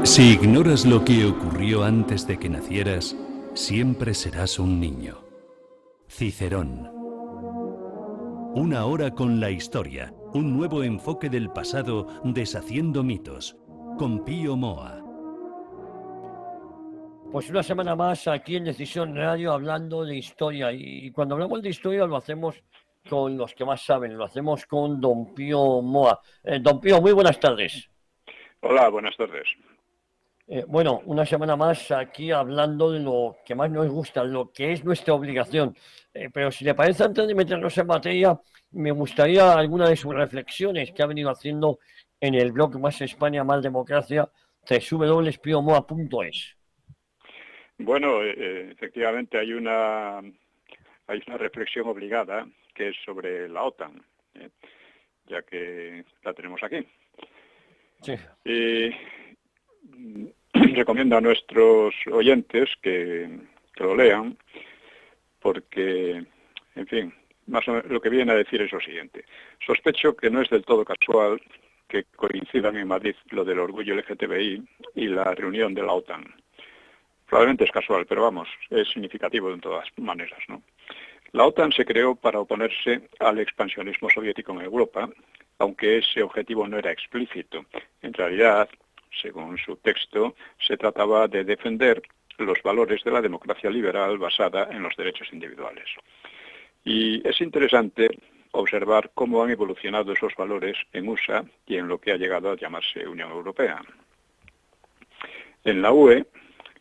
Si ignoras lo que ocurrió antes de que nacieras, siempre serás un niño. Cicerón. Una hora con la historia, un nuevo enfoque del pasado deshaciendo mitos, con Pío Moa. Pues una semana más aquí en Decisión Radio hablando de historia, y cuando hablamos de historia lo hacemos con los que más saben, lo hacemos con don Pío Moa. Don Pío, muy buenas tardes. Hola, buenas tardes. Bueno, una semana más aquí hablando de lo que más nos gusta, lo que es nuestra obligación. Pero si le parece, antes de meternos en materia, me gustaría alguna de sus reflexiones que ha venido haciendo en el blog Más España, Más Democracia, www.piomoa.es. Bueno, efectivamente hay una reflexión obligada que es sobre la OTAN, ya que la tenemos aquí. Sí. Recomiendo a nuestros oyentes que lo lean, porque, en fin, más o menos lo que viene a decir es lo siguiente. Sospecho que no es del todo casual que coincidan en Madrid lo del orgullo LGTBI y la reunión de la OTAN. Probablemente es casual, pero vamos, es significativo de todas maneras, ¿no? La OTAN se creó para oponerse al expansionismo soviético en Europa, aunque ese objetivo no era explícito. En realidad, según su texto, se trataba de defender los valores de la democracia liberal basada en los derechos individuales. Y es interesante observar cómo han evolucionado esos valores en USA y en lo que ha llegado a llamarse Unión Europea. En la UE,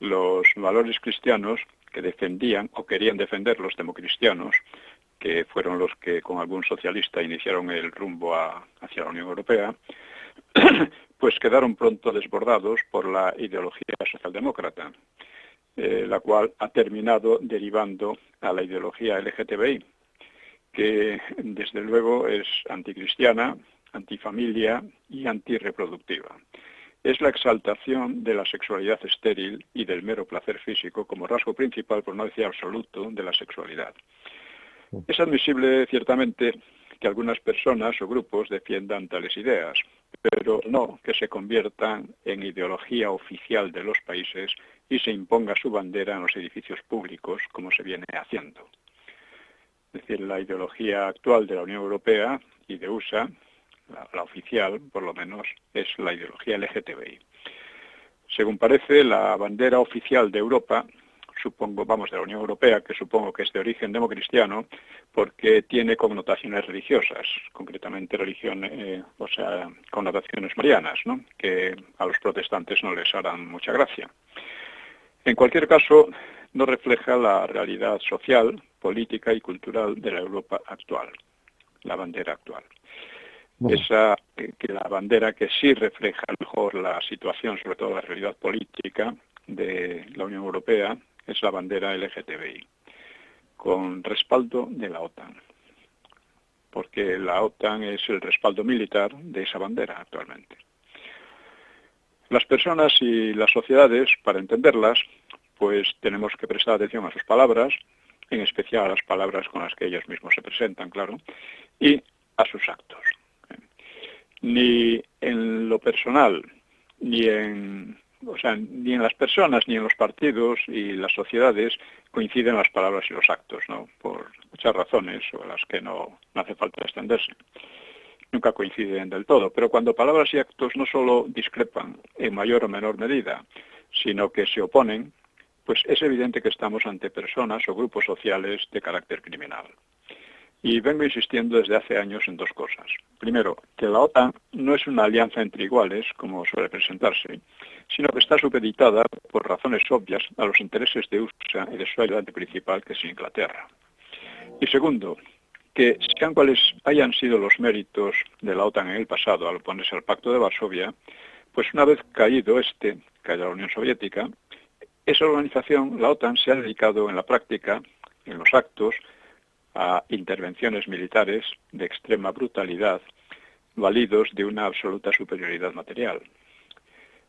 los valores cristianos que defendían o querían defender los democristianos, que fueron los que con algún socialista iniciaron el rumbo hacia la Unión Europea, pues quedaron pronto desbordados por la ideología socialdemócrata, la cual ha terminado derivando a la ideología LGTBI, que desde luego es anticristiana, antifamilia y antirreproductiva. Es la exaltación de la sexualidad estéril y del mero placer físico como rasgo principal, por no decir absoluto, de la sexualidad. Es admisible, ciertamente, que algunas personas o grupos defiendan tales ideas, pero no que se conviertan en ideología oficial de los países y se imponga su bandera en los edificios públicos, como se viene haciendo. Es decir, la ideología actual de la Unión Europea y de USA, la oficial, por lo menos, es la ideología LGTBI. Según parece, la bandera oficial de Europa, de la Unión Europea, que supongo que es de origen democristiano, porque tiene connotaciones religiosas, concretamente connotaciones marianas, ¿no?, que a los protestantes no les harán mucha gracia. En cualquier caso, no refleja la realidad social, política y cultural de la Europa actual, la bandera actual. La bandera que sí refleja mejor la situación, sobre todo la realidad política de la Unión Europea, es la bandera LGTBI, con respaldo de la OTAN, porque la OTAN es el respaldo militar de esa bandera actualmente. Las personas y las sociedades, para entenderlas, pues tenemos que prestar atención a sus palabras, en especial a las palabras con las que ellos mismos se presentan, claro, y a sus actos. Ni en lo personal, ni en las personas, ni en los partidos y las sociedades coinciden las palabras y los actos, ¿no?, por muchas razones sobre las que no hace falta extenderse. Nunca coinciden del todo, pero cuando palabras y actos no solo discrepan en mayor o menor medida, sino que se oponen, pues es evidente que estamos ante personas o grupos sociales de carácter criminal. Y vengo insistiendo desde hace años en dos cosas. Primero, que la OTAN no es una alianza entre iguales, como suele presentarse, sino que está supeditada, por razones obvias, a los intereses de USA y de su ayudante principal, que es Inglaterra. Y segundo, que sean cuales hayan sido los méritos de la OTAN en el pasado al oponerse al Pacto de Varsovia, pues una vez caída la Unión Soviética, esa organización, la OTAN, se ha dedicado en la práctica, en los actos, a intervenciones militares de extrema brutalidad, validos de una absoluta superioridad material.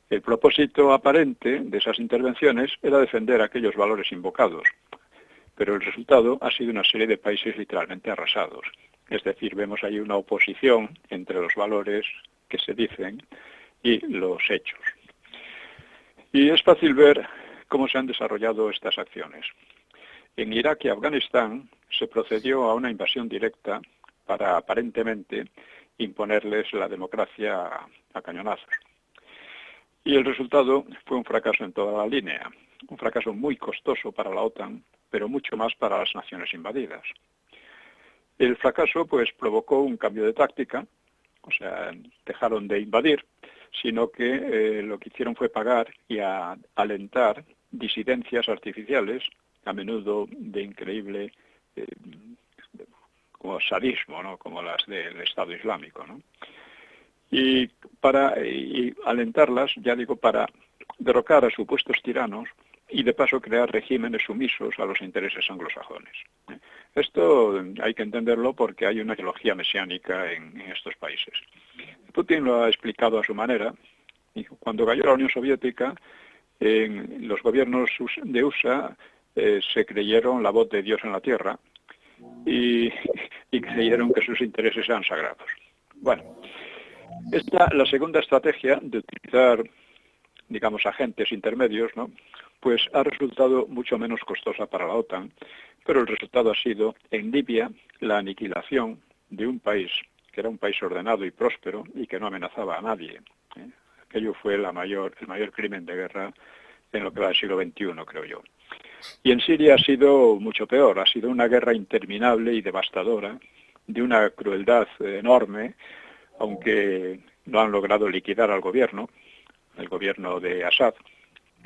El propósito aparente de esas intervenciones era defender aquellos valores invocados, pero el resultado ha sido una serie de países literalmente arrasados. Es decir, vemos ahí una oposición entre los valores que se dicen y los hechos. Y es fácil ver cómo se han desarrollado estas acciones. En Irak y Afganistán se procedió a una invasión directa para aparentemente imponerles la democracia a cañonazos. Y el resultado fue un fracaso en toda la línea, un fracaso muy costoso para la OTAN, pero mucho más para las naciones invadidas. El fracaso pues provocó un cambio de táctica, o sea, dejaron de invadir, sino que lo que hicieron fue pagar y alentar disidencias artificiales, a menudo de increíble como sadismo, ¿no? Como las del Estado Islámico, ¿no? Y alentarlas, ya digo, para derrocar a supuestos tiranos y de paso crear regímenes sumisos a los intereses anglosajones. Esto hay que entenderlo porque hay una ideología mesiánica en estos países. Putin lo ha explicado a su manera. Cuando cayó la Unión Soviética, los gobiernos de USA se creyeron la voz de Dios en la tierra y creyeron que sus intereses eran sagrados. Bueno, la segunda estrategia de utilizar, digamos, agentes intermedios, ¿no?, pues ha resultado mucho menos costosa para la OTAN, pero el resultado ha sido, en Libia, la aniquilación de un país que era un país ordenado y próspero y que no amenazaba a nadie. Aquello fue el mayor crimen de guerra en lo que va del siglo XXI, creo yo. Y en Siria ha sido mucho peor, ha sido una guerra interminable y devastadora, de una crueldad enorme, aunque no han logrado liquidar al gobierno, el gobierno de Assad,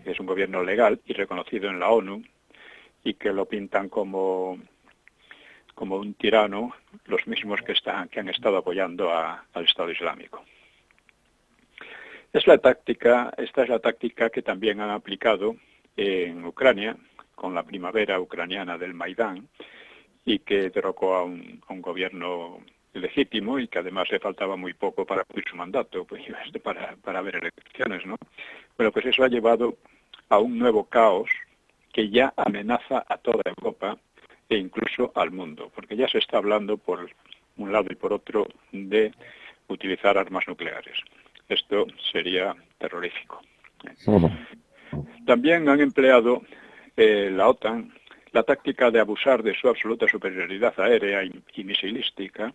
que es un gobierno legal y reconocido en la ONU, y que lo pintan como un tirano, los mismos que han estado apoyando al Estado Islámico. Esta es la táctica que también han aplicado en Ucrania, con la primavera ucraniana del Maidán, y que derrocó a un gobierno legítimo y que además le faltaba muy poco para cumplir su mandato, pues, para haber elecciones, ¿no? Bueno, pues eso ha llevado a un nuevo caos que ya amenaza a toda Europa e incluso al mundo, porque ya se está hablando por un lado y por otro de utilizar armas nucleares. Esto sería terrorífico. También han empleado la OTAN la táctica de abusar de su absoluta superioridad aérea y misilística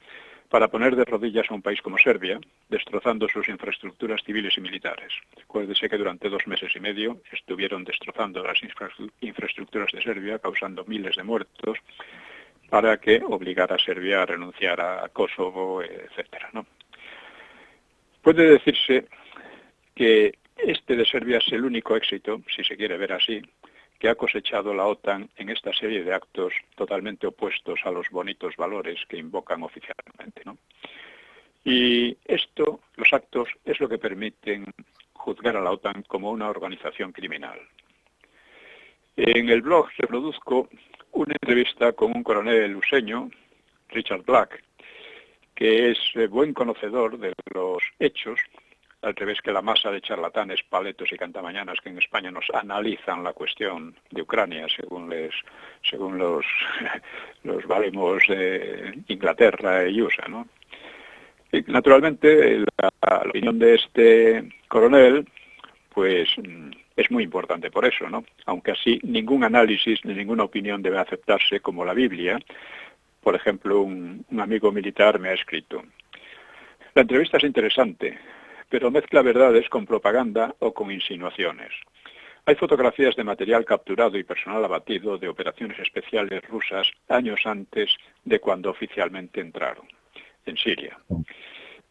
para poner de rodillas a un país como Serbia, destrozando sus infraestructuras civiles y militares. Acuérdese que durante 2 meses y medio estuvieron destrozando las infraestructuras de Serbia, causando miles de muertos, para que obligara a Serbia a renunciar a Kosovo, etcétera, ¿no? Puede decirse que este de Serbia es el único éxito, si se quiere ver así, que ha cosechado la OTAN en esta serie de actos totalmente opuestos a los bonitos valores que invocan oficialmente, ¿no? Y los actos, es lo que permiten juzgar a la OTAN como una organización criminal. En el blog reproduzco una entrevista con un coronel luseño, Richard Black, que es buen conocedor de los hechos, al revés que la masa de charlatanes, paletos y cantamañanas que en España nos analizan la cuestión de Ucrania según los baremos de Inglaterra y USA, ¿no? Y, naturalmente, la opinión de este coronel, pues, es muy importante por eso, ¿no? Aunque así ningún análisis ni ninguna opinión debe aceptarse como la Biblia. Por ejemplo, un amigo militar me ha escrito: la entrevista es interesante, pero mezcla verdades con propaganda o con insinuaciones. Hay fotografías de material capturado y personal abatido de operaciones especiales rusas años antes de cuando oficialmente entraron en Siria.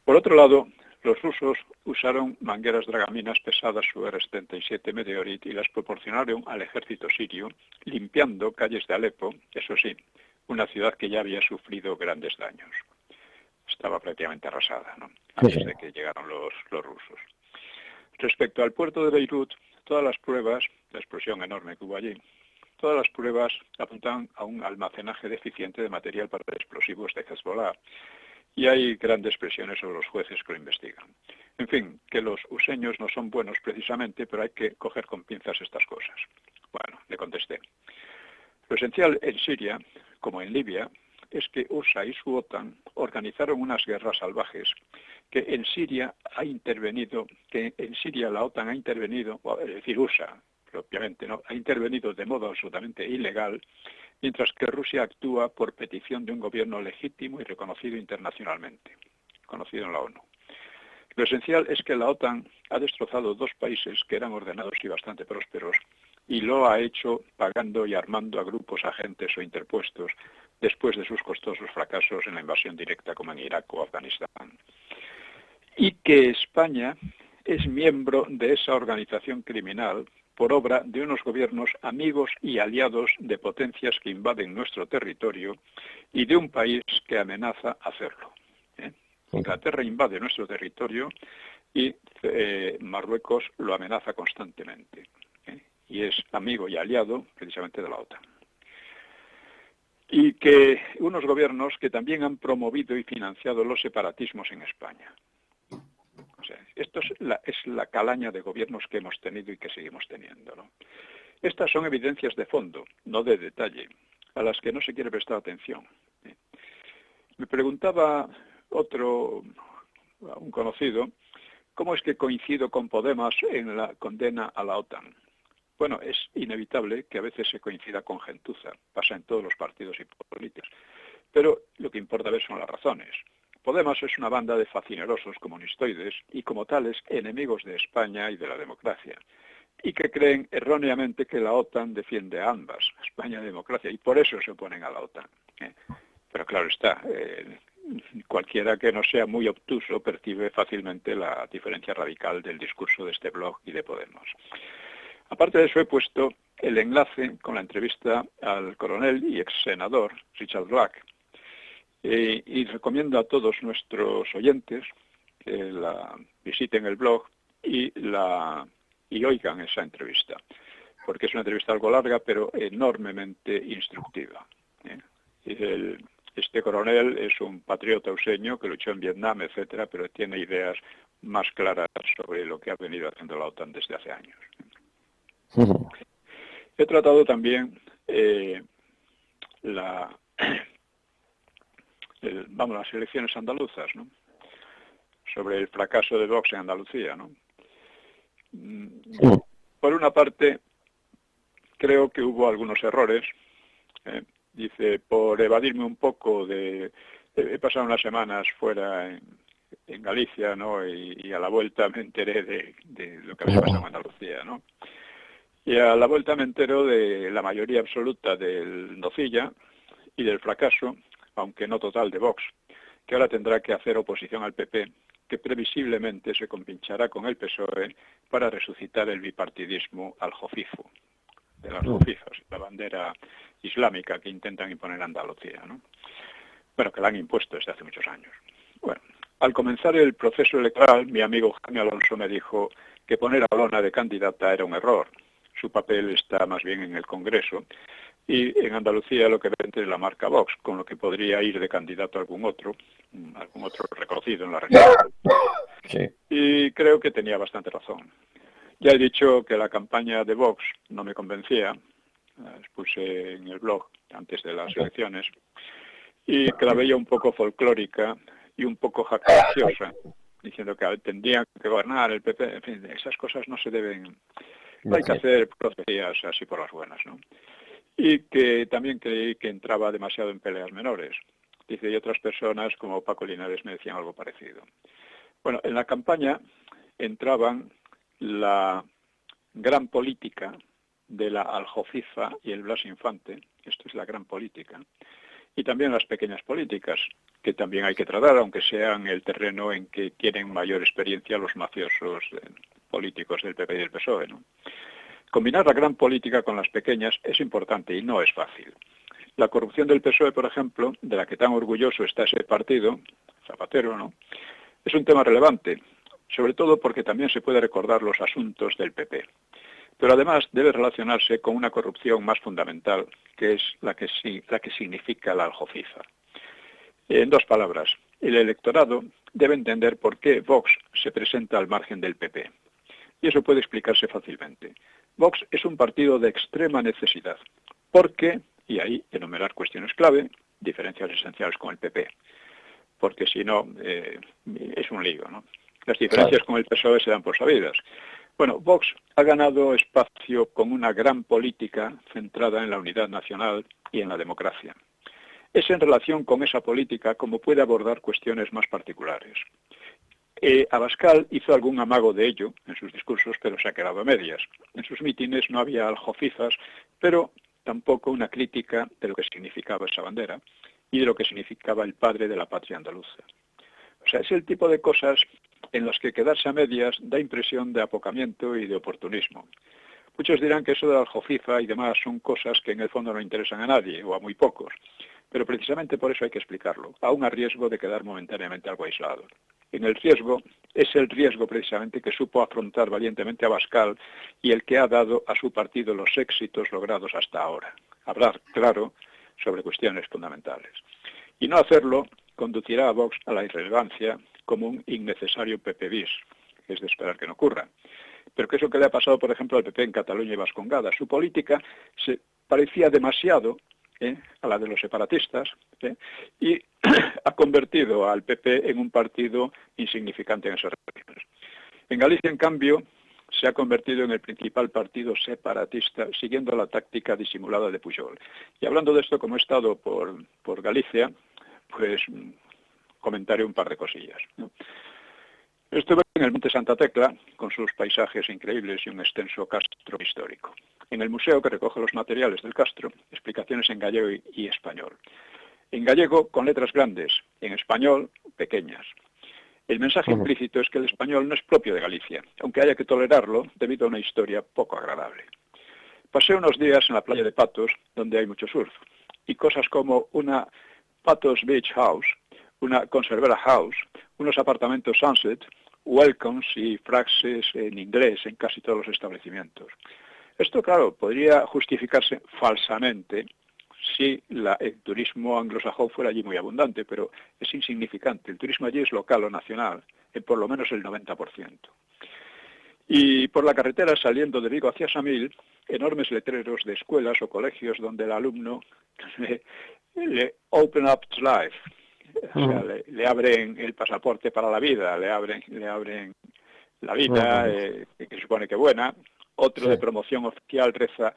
Por otro lado, los rusos usaron mangueras dragaminas pesadas UR-77 Meteorit y las proporcionaron al ejército sirio, limpiando calles de Alepo, eso sí, una ciudad que ya había sufrido grandes daños. Estaba prácticamente arrasada, ¿no?, antes de que llegaron los rusos. Respecto al puerto de Beirut, todas las pruebas, la explosión enorme que hubo allí, todas las pruebas apuntan a un almacenaje deficiente de material para explosivos de Hezbollah, y hay grandes presiones sobre los jueces que lo investigan. En fin, que los useños no son buenos precisamente, pero hay que coger con pinzas estas cosas. Bueno, le contesté: lo esencial en Siria, como en Libia, es que USA y su OTAN organizaron unas guerras salvajes, que en Siria la OTAN ha intervenido, es decir, USA, propiamente, ¿no?, ha intervenido de modo absolutamente ilegal, mientras que Rusia actúa por petición de un gobierno legítimo y reconocido internacionalmente, conocido en la ONU. Lo esencial es que la OTAN ha destrozado dos países que eran ordenados y bastante prósperos, y lo ha hecho pagando y armando a grupos agentes o interpuestos después de sus costosos fracasos en la invasión directa como en Irak o Afganistán. Y que España es miembro de esa organización criminal por obra de unos gobiernos amigos y aliados de potencias que invaden nuestro territorio y de un país que amenaza hacerlo. Inglaterra invade nuestro territorio y Marruecos lo amenaza constantemente. Y es amigo y aliado precisamente de la OTAN. Y que unos gobiernos que también han promovido y financiado los separatismos en España. O sea, esto es la calaña de gobiernos que hemos tenido y que seguimos teniendo, ¿no? Estas son evidencias de fondo, no de detalle, a las que no se quiere prestar atención. Me preguntaba un conocido, ¿cómo es que coincido con Podemos en la condena a la OTAN? Bueno, es inevitable que a veces se coincida con gentuza, pasa en todos los partidos y políticos, pero lo que importa ver son las razones. Podemos es una banda de facinerosos comunistoides y como tales enemigos de España y de la democracia, y que creen erróneamente que la OTAN defiende a ambas, España y democracia, y por eso se oponen a la OTAN. Pero claro está, cualquiera que no sea muy obtuso percibe fácilmente la diferencia radical del discurso de este blog y de Podemos. Aparte de eso, he puesto el enlace con la entrevista al coronel y ex senador Richard Black, y recomiendo a todos nuestros oyentes que la visiten el blog y oigan esa entrevista, porque es una entrevista algo larga, pero enormemente instructiva. Este coronel es un patriota useño que luchó en Vietnam, etcétera, pero tiene ideas más claras sobre lo que ha venido haciendo la OTAN desde hace años. He tratado también las elecciones andaluzas, ¿no?, sobre el fracaso de Vox en Andalucía, ¿no? Por una parte, creo que hubo algunos errores. Dice, por evadirme un poco he pasado unas semanas fuera en Galicia, ¿no?, y a la vuelta me enteré de lo que había pasado en Andalucía, ¿no? Y a la vuelta me entero de la mayoría absoluta del Nocilla y del fracaso, aunque no total, de Vox, que ahora tendrá que hacer oposición al PP, que previsiblemente se compinchará con el PSOE para resucitar el bipartidismo aljofifu, de las jofifas, la bandera islámica que intentan imponer a Andalucía, ¿no? Bueno, que la han impuesto desde hace muchos años. Bueno, al comenzar el proceso electoral, mi amigo Jaime Alonso me dijo que poner a Olona de candidata era un error. Su papel está más bien en el Congreso y en Andalucía lo que vende es la marca Vox, con lo que podría ir de candidato a algún otro reconocido en la región. Sí. Y creo que tenía bastante razón. Ya he dicho que la campaña de Vox no me convencía, las puse en el blog antes de las elecciones, y que la veía un poco folclórica y un poco jactanciosa, diciendo que tendría que gobernar el PP, en fin, esas cosas no se deben... Hay que hacer profecías así por las buenas, ¿no? Y que también creí que entraba demasiado en peleas menores. Dice, y otras personas como Paco Linares me decían algo parecido. Bueno, en la campaña entraban la gran política de la Aljofifa y el Blas Infante, esto es la gran política, y también las pequeñas políticas, que también hay que tratar, aunque sean el terreno en que tienen mayor experiencia los mafiosos políticos del PP y del PSOE, ¿no? Combinar la gran política con las pequeñas es importante y no es fácil. La corrupción del PSOE, por ejemplo, de la que tan orgulloso está ese partido, Zapatero, ¿no?, es un tema relevante, sobre todo porque también se puede recordar los asuntos del PP. Pero además debe relacionarse con una corrupción más fundamental, que es la que significa la aljofifa. En dos palabras, el electorado debe entender por qué Vox se presenta al margen del PP. Y eso puede explicarse fácilmente. Vox es un partido de extrema necesidad, porque, y ahí enumerar cuestiones clave, diferencias esenciales con el PP, porque si no, es un lío, ¿no? Las diferencias con el PSOE se dan por sabidas. Bueno, Vox ha ganado espacio con una gran política centrada en la unidad nacional y en la democracia. Es en relación con esa política como puede abordar cuestiones más particulares. Abascal hizo algún amago de ello en sus discursos, pero se ha quedado a medias. En sus mítines no había aljofifas, pero tampoco una crítica de lo que significaba esa bandera y de lo que significaba el padre de la patria andaluza. O sea, es el tipo de cosas en las que quedarse a medias da impresión de apocamiento y de oportunismo. Muchos dirán que eso de la aljofifa y demás son cosas que en el fondo no interesan a nadie o a muy pocos, pero precisamente por eso hay que explicarlo, aún a riesgo de quedar momentáneamente algo aislado. Es el riesgo precisamente que supo afrontar valientemente Abascal y el que ha dado a su partido los éxitos logrados hasta ahora. Hablar claro sobre cuestiones fundamentales. Y no hacerlo conducirá a Vox a la irrelevancia como un innecesario PP bis, que es de esperar que no ocurra. Pero que eso que le ha pasado, por ejemplo, al PP en Cataluña y Vascongada. Su política se parecía demasiado a la de los separatistas y ha convertido al PP en un partido insignificante en esas regiones. En Galicia, en cambio, se ha convertido en el principal partido separatista, siguiendo la táctica disimulada de Pujol. Y hablando de esto, como he estado por Galicia, pues comentaré un par de cosillas, ¿no? Estuve en el Monte Santa Tecla, con sus paisajes increíbles y un extenso castro histórico. En el museo que recoge los materiales del castro, explicaciones en gallego y español. En gallego, con letras grandes, en español, pequeñas. El mensaje implícito es que el español no es propio de Galicia, aunque haya que tolerarlo debido a una historia poco agradable. Pasé unos días en la playa de Patos, donde hay mucho surf, y cosas como una Patos Beach House, una Conservera House, unos apartamentos Sunset, welcomes y frases en inglés en casi todos los establecimientos. Esto, claro, podría justificarse falsamente si el turismo anglosajón fuera allí muy abundante, pero es insignificante. El turismo allí es local o nacional, en por lo menos el 90%. Y por la carretera saliendo de Vigo hacia Samil, enormes letreros de escuelas o colegios donde el alumno le open up to life. O sea, le abren el pasaporte para la vida, le abren la vida, que supone que buena. Otro de promoción oficial reza,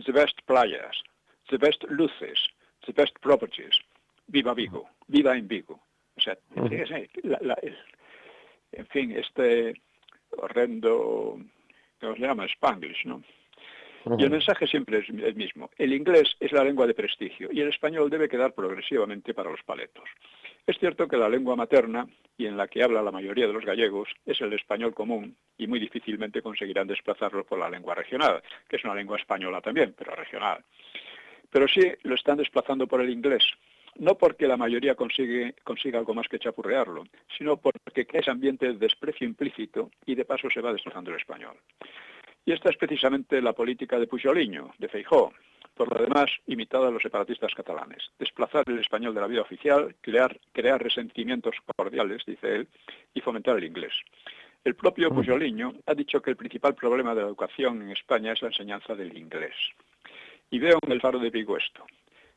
the best playas, the best luces, the best properties. Viva Vigo, viva en Vigo. O sea, en fin, este horrendo, ¿cómo se llama? Spanglish, ¿no? Y el mensaje siempre es el mismo. El inglés es la lengua de prestigio y el español debe quedar progresivamente para los paletos. Es cierto que la lengua materna, y en la que habla la mayoría de los gallegos, es el español común y muy difícilmente conseguirán desplazarlo por la lengua regional, que es una lengua española también, pero regional. Pero sí lo están desplazando por el inglés, no porque la mayoría consiga algo más que chapurrearlo, sino porque crea ese ambiente de desprecio implícito y de paso se va desplazando el español. Y esta es precisamente la política de Pujoliño, de Feijóo, por lo demás imitada a los separatistas catalanes. Desplazar el español de la vida oficial, crear resentimientos cordiales, dice él, y fomentar el inglés. El propio Pujoliño ha dicho que el principal problema de la educación en España es la enseñanza del inglés. Y veo en el Faro de Vigo esto.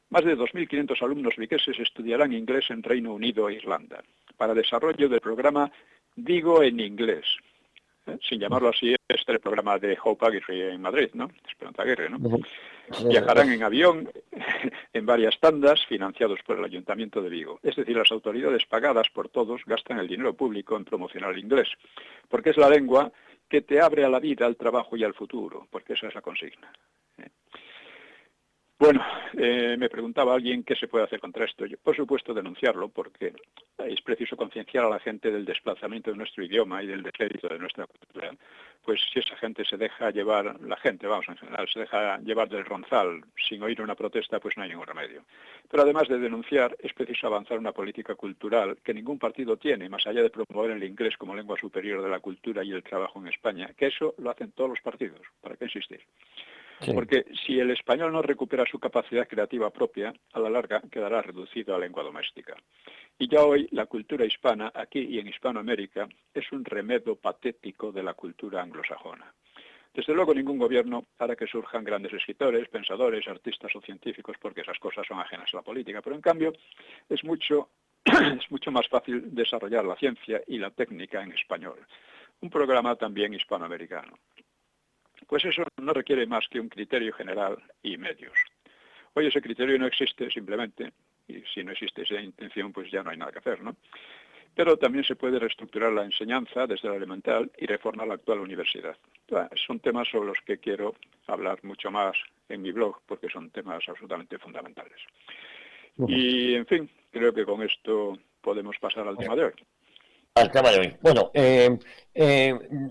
Más de 2.500 alumnos vigueses estudiarán inglés en Reino Unido e Irlanda, para desarrollo del programa Vigo en Inglés. Sin llamarlo así, este es el programa de Hope Aguirre en Madrid, ¿no? Esperanza Aguirre, ¿no? Viajarán en avión en varias tandas financiados por el Ayuntamiento de Vigo. Es decir, las autoridades pagadas por todos gastan el dinero público en promocionar el inglés, porque es la lengua que te abre a la vida, al trabajo y al futuro, porque esa es la consigna. Bueno, me preguntaba alguien qué se puede hacer contra esto. Yo, por supuesto, denunciarlo, porque es preciso concienciar a la gente del desplazamiento de nuestro idioma y del descrédito de nuestra cultura. Pues si esa gente se deja llevar, la gente, vamos, en general, se deja llevar del ronzal sin oír una protesta, pues no hay ningún remedio. Pero además de denunciar, es preciso avanzar una política cultural que ningún partido tiene, más allá de promover el inglés como lengua superior de la cultura y el trabajo en España, que eso lo hacen todos los partidos. ¿Para qué insistir? Sí. Porque si el español no recupera su capacidad creativa propia, a la larga quedará reducido a lengua doméstica. Y ya hoy la cultura hispana, aquí y en Hispanoamérica, es un remedo patético de la cultura anglosajona. Desde luego ningún gobierno hará que surjan grandes escritores, pensadores, artistas o científicos, porque esas cosas son ajenas a la política, pero en cambio es mucho más fácil desarrollar la ciencia y la técnica en español. Un programa también hispanoamericano. Pues eso no requiere más que un criterio general y medios. Hoy ese criterio no existe simplemente, y si no existe esa intención, pues ya no hay nada que hacer, ¿no? Pero también se puede reestructurar la enseñanza desde la elemental y reformar la actual universidad. Son temas sobre los que quiero hablar mucho más en mi blog, porque son temas absolutamente fundamentales. Y, en fin, creo que con esto podemos pasar al tema de hoy. Al tema de hoy. Bueno,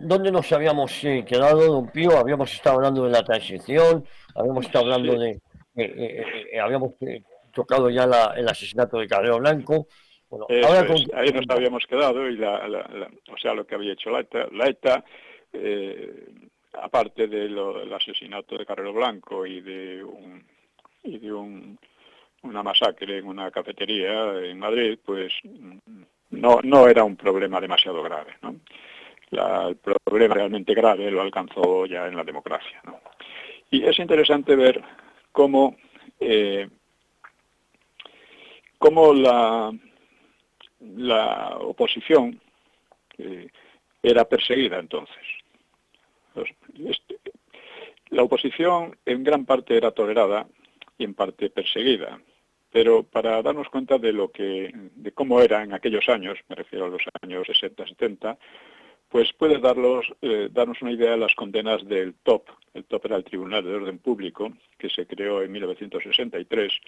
¿dónde nos habíamos quedado, don Pío? Habíamos estado hablando de la transición, habíamos estado hablando Sí. habíamos tocado ya el asesinato de Carrero Blanco. Bueno, Eso ahora es, ahí nos habíamos quedado, y o sea, lo que había hecho la ETA, aparte del asesinato de Carrero Blanco y de una masacre en una cafetería en Madrid, pues no era un problema demasiado grave, ¿no? El problema realmente grave lo alcanzó ya en la democracia, ¿no? Y es interesante ver cómo la oposición era perseguida entonces. La oposición en gran parte era tolerada y en parte perseguida, pero para darnos cuenta de cómo era en aquellos años, me refiero a los años 60-70, pues puede darnos una idea de las condenas del TOP. El TOP era el Tribunal de Orden Público, que se creó en 1963,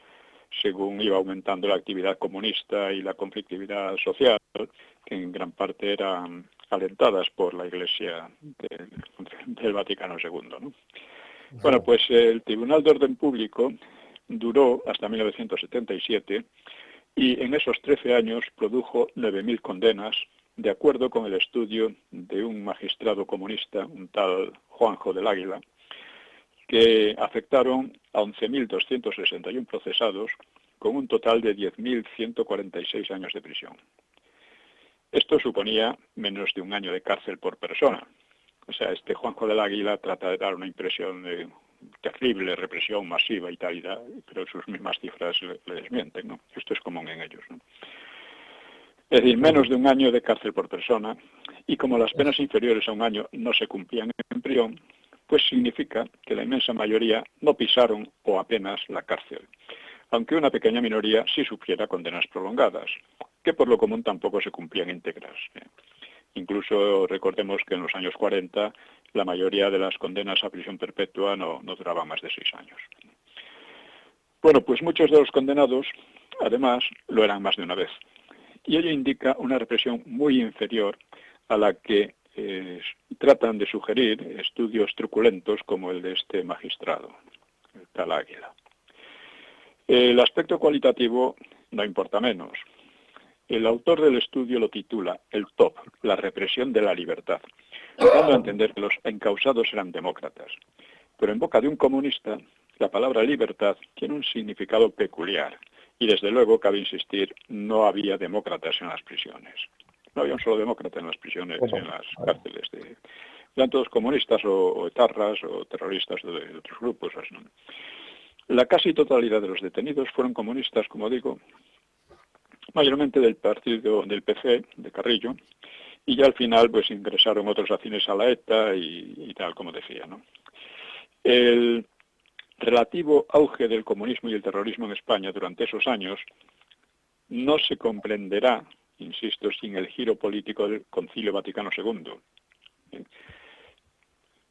según iba aumentando la actividad comunista y la conflictividad social, que en gran parte eran alentadas por la Iglesia del Vaticano II, ¿no? Bueno, pues el Tribunal de Orden Público duró hasta 1977 y en esos 13 años produjo 9.000 condenas, de acuerdo con el estudio de un magistrado comunista, un tal Juanjo del Águila, que afectaron a 11.261 procesados con un total de 10.146 años de prisión. Esto suponía menos de un año de cárcel por persona. O sea, este Juanjo del Águila trata de dar una impresión de terrible represión masiva y tal, pero sus mismas cifras le desmienten, ¿no? Esto es común en ellos, ¿no? Es decir, menos de un año de cárcel por persona, y como las penas inferiores a un año no se cumplían en prisión, pues significa que la inmensa mayoría no pisaron o apenas la cárcel, aunque una pequeña minoría sí sufriera condenas prolongadas, que por lo común tampoco se cumplían íntegras. Incluso recordemos que en los años 40 la mayoría de las condenas a prisión perpetua no duraban más de 6 años. Bueno, pues muchos de los condenados, además, lo eran más de una vez. Y ello indica una represión muy inferior a la que tratan de sugerir estudios truculentos como el de este magistrado, el tal Águila. El aspecto cualitativo no importa menos. El autor del estudio lo titula el TOP, la represión de la libertad, dando a entender que los encausados eran demócratas. Pero en boca de un comunista, la palabra libertad tiene un significado peculiar. Y desde luego, cabe insistir, no había demócratas en las prisiones. No había un solo demócrata en las prisiones, en las cárceles. Eran todos comunistas o etarras o terroristas de otros grupos. ¿No? La casi totalidad de los detenidos fueron comunistas, como digo, mayormente del partido del PC, de Carrillo, y ya al final pues ingresaron otros afines a la ETA y tal, como decía, ¿no? El relativo auge del comunismo y el terrorismo en España durante esos años no se comprenderá, insisto, sin el giro político del Concilio Vaticano II.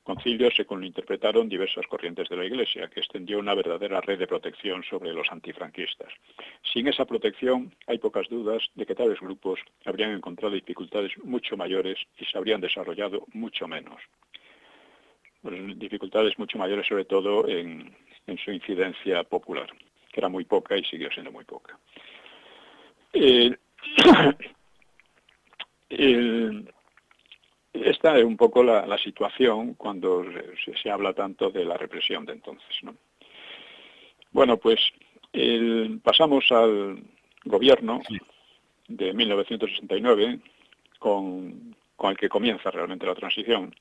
Concilio según lo interpretaron diversas corrientes de la Iglesia, que extendió una verdadera red de protección sobre los antifranquistas. Sin esa protección, hay pocas dudas de que tales grupos habrían encontrado dificultades mucho mayores y se habrían desarrollado mucho menos. Dificultades mucho mayores, sobre todo en su incidencia popular, que era muy poca y siguió siendo muy poca. Esta es un poco la situación cuando se habla tanto de la represión de entonces, ¿no? Bueno, pues pasamos al gobierno de 1969, con el que comienza realmente la transición.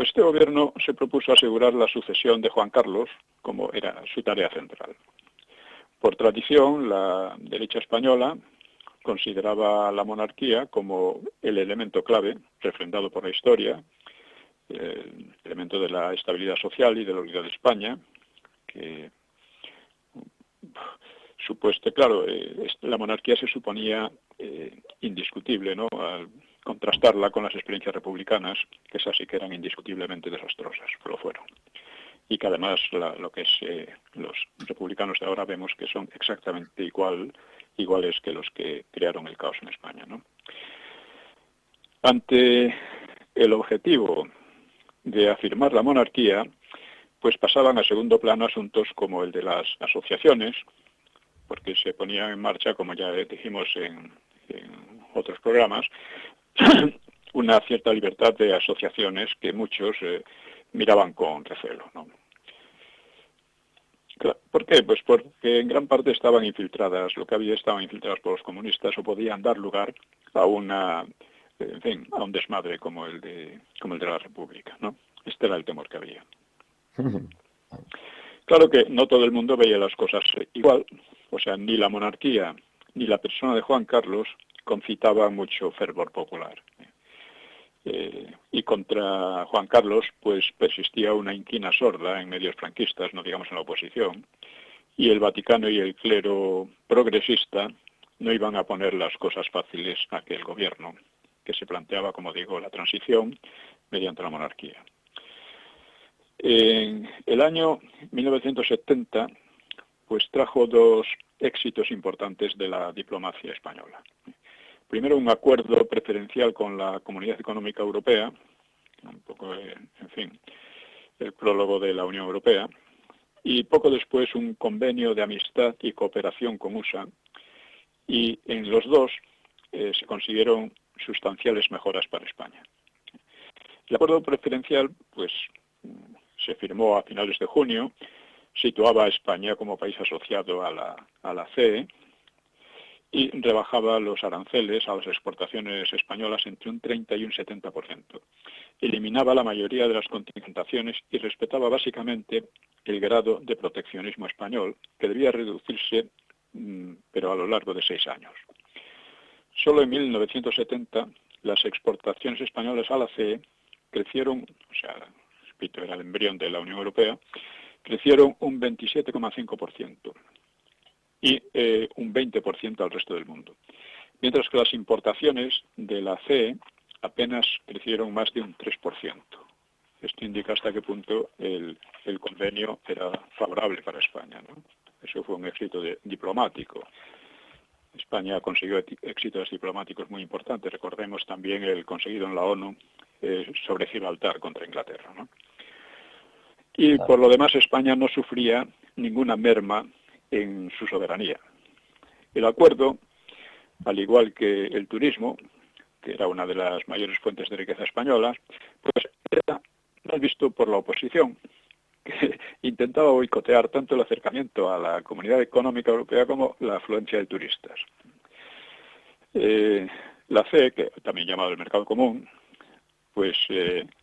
Pues este gobierno se propuso asegurar la sucesión de Juan Carlos, como era su tarea central. Por tradición, la derecha española consideraba la monarquía como el elemento clave, refrendado por la historia, el elemento de la estabilidad social y de la unidad de España, que supuesto, claro, la monarquía se suponía indiscutible, ¿no?, al contrastarla con las experiencias republicanas, que esas sí que eran indiscutiblemente desastrosas, lo fueron. Y que además lo que es los republicanos de ahora vemos que son exactamente iguales que los que crearon el caos en España, ¿no? Ante el objetivo de afirmar la monarquía, pues pasaban a segundo plano asuntos como el de las asociaciones, porque se ponía en marcha, como ya dijimos en otros programas, una cierta libertad de asociaciones que muchos miraban con recelo, ¿no? ¿Por qué? Pues porque en gran parte estaban infiltradas por los comunistas o podían dar lugar a a un desmadre como el de la República, ¿no? Este era el temor que había. Claro que no todo el mundo veía las cosas igual, o sea, ni la monarquía ni la persona de Juan Carlos concitaban mucho fervor popular. Y contra Juan Carlos pues persistía una inquina sorda en medios franquistas, no digamos en la oposición, y el Vaticano y el clero progresista no iban a poner las cosas fáciles a aquel gobierno, que se planteaba, como digo, la transición mediante la monarquía. En el año 1970 pues trajo dos éxitos importantes de la diplomacia española. Primero, un acuerdo preferencial con la Comunidad Económica Europea, un poco, en fin, el prólogo de la Unión Europea, y poco después un convenio de amistad y cooperación con USA, y en los dos se consiguieron sustanciales mejoras para España. El acuerdo preferencial, pues, se firmó a finales de junio, situaba a España como país asociado a la CE, y rebajaba los aranceles a las exportaciones españolas entre un 30 y un 70%. Eliminaba la mayoría de las contingentaciones y respetaba básicamente el grado de proteccionismo español, que debía reducirse, pero a lo largo de 6 años. Solo en 1970 las exportaciones españolas a la CE crecieron, o sea, repito, era el embrión de la Unión Europea, crecieron un 27,5%. Y un 20% al resto del mundo. Mientras que las importaciones de la CE apenas crecieron más de un 3%. Esto indica hasta qué punto el convenio era favorable para España, ¿no? Eso fue un éxito diplomático. España consiguió éxitos diplomáticos muy importantes. Recordemos también el conseguido en la ONU sobre Gibraltar contra Inglaterra, ¿no? Y por lo demás España no sufría ninguna merma en su soberanía. El acuerdo, al igual que el turismo, que era una de las mayores fuentes de riqueza española, pues era mal visto por la oposición, que intentaba boicotear tanto el acercamiento a la Comunidad Económica Europea como la afluencia de turistas. La CE, que también llamado el Mercado Común, pues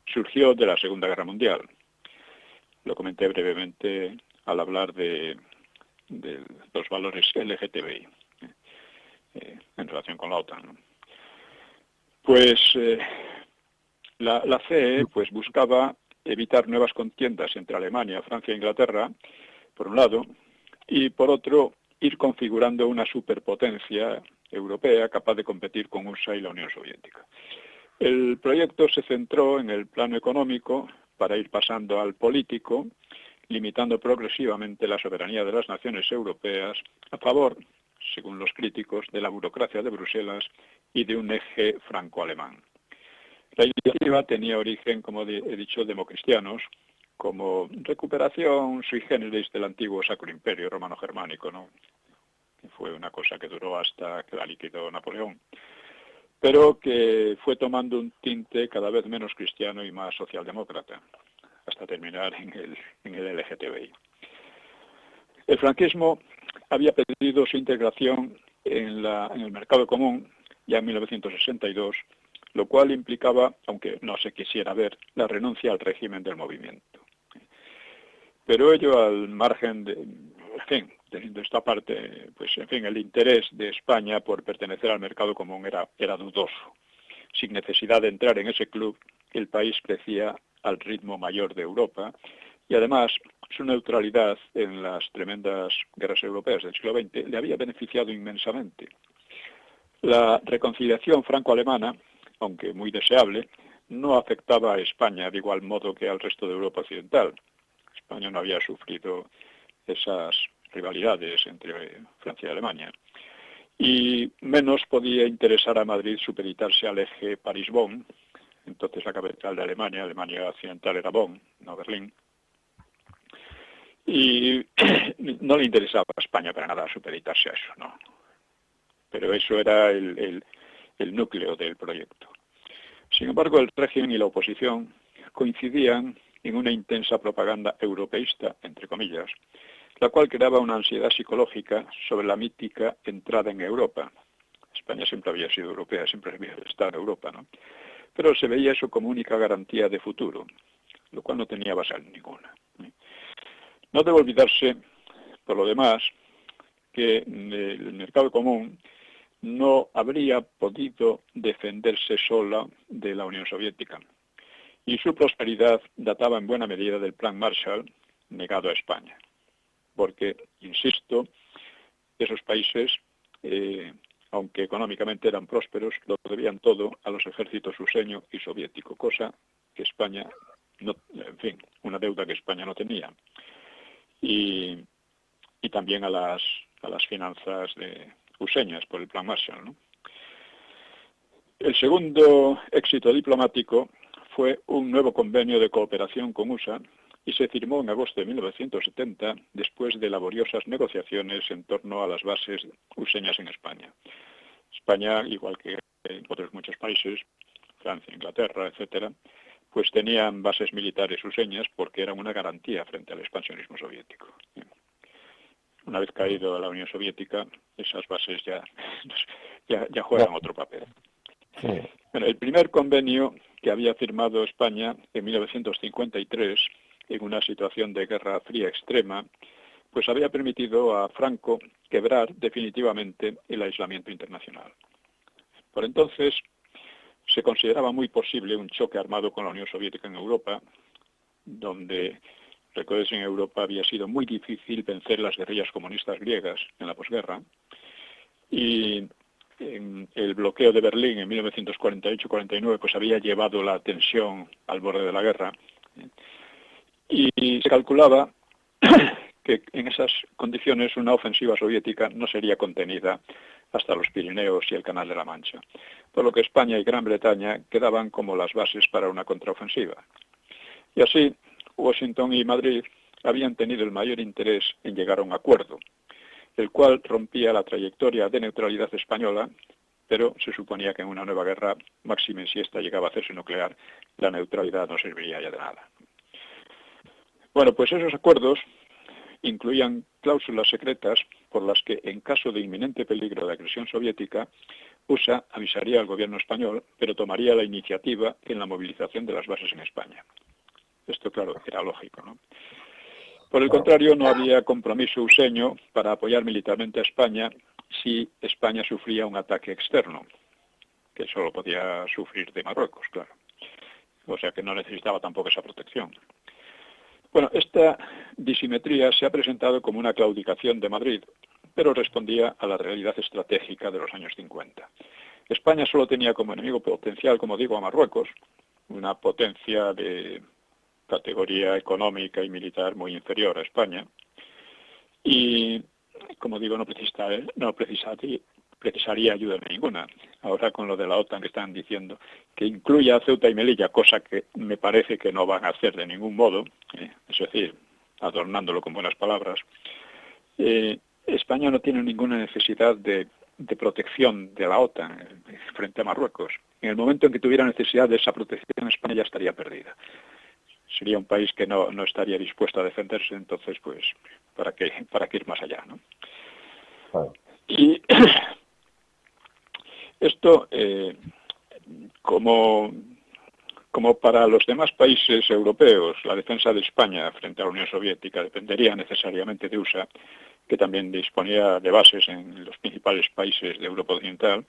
surgió de la Segunda Guerra Mundial. Lo comenté brevemente al hablar de los valores LGTBI en relación con la OTAN, ¿no? Pues la CE pues buscaba evitar nuevas contiendas entre Alemania, Francia e Inglaterra, por un lado, y por otro, ir configurando una superpotencia europea capaz de competir con USA y la Unión Soviética. El proyecto se centró en el plano económico para ir pasando al político, limitando progresivamente la soberanía de las naciones europeas a favor, según los críticos, de la burocracia de Bruselas y de un eje franco-alemán. La iniciativa tenía origen, como he dicho, democristianos, como recuperación sui generis del antiguo Sacro Imperio romano-germánico, ¿no? Que fue una cosa que duró hasta que la liquidó Napoleón, pero que fue tomando un tinte cada vez menos cristiano y más socialdemócrata, hasta terminar en el LGTBI. El franquismo había pedido su integración en el mercado común ya en 1962 lo cual implicaba, aunque no se quisiera ver, la renuncia al régimen del movimiento. Pero ello al margen de, en fin, teniendo esta parte, pues en fin, el interés de España por pertenecer al mercado común era dudoso. Sin necesidad de entrar en ese club, el país crecía al ritmo mayor de Europa y además su neutralidad en las tremendas guerras europeas del siglo XX le había beneficiado inmensamente. La reconciliación franco-alemana, aunque muy deseable, no afectaba a España de igual modo que al resto de Europa occidental. España no había sufrido esas rivalidades entre Francia y Alemania. Y menos podía interesar a Madrid supeditarse al eje París-Bonn, entonces la capital de Alemania. Alemania occidental era Bonn, no Berlín. Y no le interesaba a España para nada supeditarse a eso, no. Pero eso era el núcleo del proyecto. Sin embargo, el régimen y la oposición coincidían en una intensa propaganda europeísta, entre comillas, la cual creaba una ansiedad psicológica sobre la mítica entrada en Europa. España siempre había sido europea, siempre había estado en Europa, ¿no? Pero se veía eso como única garantía de futuro, lo cual no tenía base ninguna. No debe olvidarse, por lo demás, que el mercado común no habría podido defenderse sola de la Unión Soviética, y su prosperidad databa en buena medida del Plan Marshall negado a España, porque, insisto, esos países, aunque económicamente eran prósperos, lo debían todo a los ejércitos ruseño y soviético, cosa que España, no, en fin, una deuda que España no tenía, y también a las finanzas ruseñas por el Plan Marshall, ¿no? El segundo éxito diplomático fue un nuevo convenio de cooperación con USA y se firmó en agosto de 1970 después de laboriosas negociaciones en torno a las bases useñas en España. España, igual que otros muchos países, Francia, Inglaterra, etcétera, pues tenían bases militares useñas porque eran una garantía frente al expansionismo soviético. Una vez caído la Unión Soviética, esas bases ya juegan otro papel. Sí. Bueno, el primer convenio que había firmado España en 1953, en una situación de guerra fría extrema, pues había permitido a Franco quebrar definitivamente el aislamiento internacional. Por entonces se consideraba muy posible un choque armado con la Unión Soviética en Europa, donde, recuerden, en Europa había sido muy difícil vencer las guerrillas comunistas griegas en la posguerra, y el bloqueo de Berlín en 1948-49 pues había llevado la tensión al borde de la guerra, y se calculaba que en esas condiciones una ofensiva soviética no sería contenida hasta los Pirineos y el Canal de la Mancha, por lo que España y Gran Bretaña quedaban como las bases para una contraofensiva. Y así, Washington y Madrid habían tenido el mayor interés en llegar a un acuerdo, el cual rompía la trayectoria de neutralidad española, pero se suponía que en una nueva guerra, máxime si esta llegaba a hacerse nuclear, la neutralidad no serviría ya de nada. Bueno, pues esos acuerdos incluían cláusulas secretas por las que, en caso de inminente peligro de agresión soviética, USA avisaría al gobierno español, pero tomaría la iniciativa en la movilización de las bases en España. Esto, claro, era lógico, ¿no? Por el contrario, no había compromiso useño para apoyar militarmente a España si España sufría un ataque externo, que solo podía sufrir de Marruecos, claro. O sea que no necesitaba tampoco esa protección. Bueno, esta disimetría se ha presentado como una claudicación de Madrid, pero respondía a la realidad estratégica de los años 50. España solo tenía como enemigo potencial, como digo, a Marruecos, una potencia de categoría económica y militar muy inferior a España, y, como digo, no precisaría ayuda ninguna. Ahora con lo de la OTAN que están diciendo que incluya a Ceuta y Melilla, cosa que me parece que no van a hacer de ningún modo, es decir, adornándolo con buenas palabras, España no tiene ninguna necesidad de protección de la OTAN frente a Marruecos. En el momento en que tuviera necesidad de esa protección, España ya estaría perdida. Sería un país que no estaría dispuesto a defenderse, entonces, pues, ¿para qué ir más allá, no? Y esto como para los demás países europeos, la defensa de España frente a la Unión Soviética dependería necesariamente de USA, que también disponía de bases en los principales países de Europa Occidental,